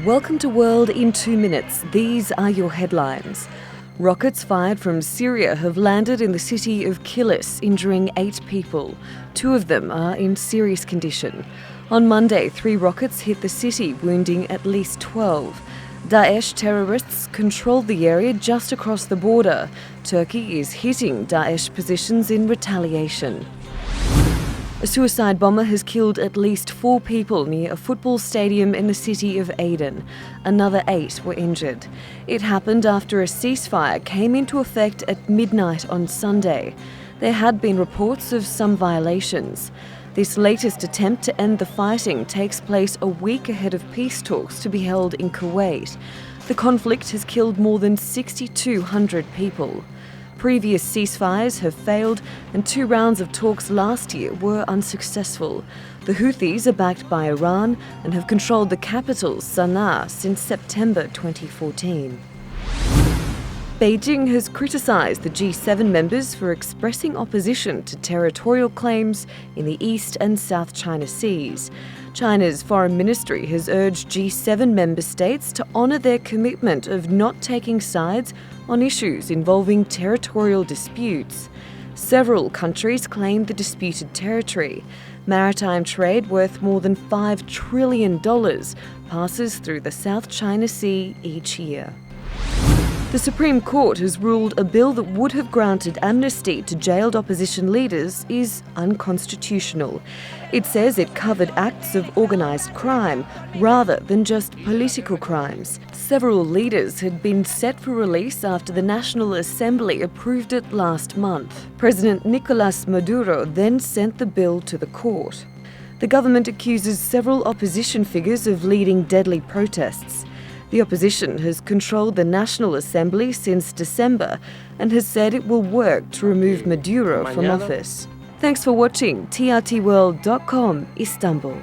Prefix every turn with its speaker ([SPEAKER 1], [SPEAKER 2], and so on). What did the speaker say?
[SPEAKER 1] Welcome to World in 2 minutes. These are your headlines. Rockets fired from Syria have landed in the city of Kilis, injuring 8 people. 2 of them are in serious condition. On Monday, 3 rockets hit the city, wounding at least 12. Daesh terrorists controlled the area just across the border. Turkey is hitting Daesh positions in retaliation. A suicide bomber has killed at least 4 people near a football stadium in the city of Aden. Another 8 were injured. It happened after a ceasefire came into effect at midnight on Sunday. There had been reports of some violations. This latest attempt to end the fighting takes place a week ahead of peace talks to be held in Kuwait. The conflict has killed more than 6,200 people. Previous ceasefires have failed, and 2 rounds of talks last year were unsuccessful. The Houthis are backed by Iran and have controlled the capital, Sanaa, since September 2014. Beijing has criticised the G7 members for expressing opposition to territorial claims in the East and South China Seas. China's foreign ministry has urged G7 member states to honour their commitment of not taking sides on issues involving territorial disputes. Several countries claim the disputed territory. Maritime trade worth more than $5 trillion passes through the South China Sea each year. The Supreme Court has ruled a bill that would have granted amnesty to jailed opposition leaders is unconstitutional. It says it covered acts of organised crime rather than just political crimes. Several leaders had been set for release after the National Assembly approved it last month. President Nicolas Maduro then sent the bill to the court. The government accuses several opposition figures of leading deadly protests. The opposition has controlled the National Assembly since December and has said it will work to remove Maduro from office. Thanks for watching. TRTworld.com, Istanbul.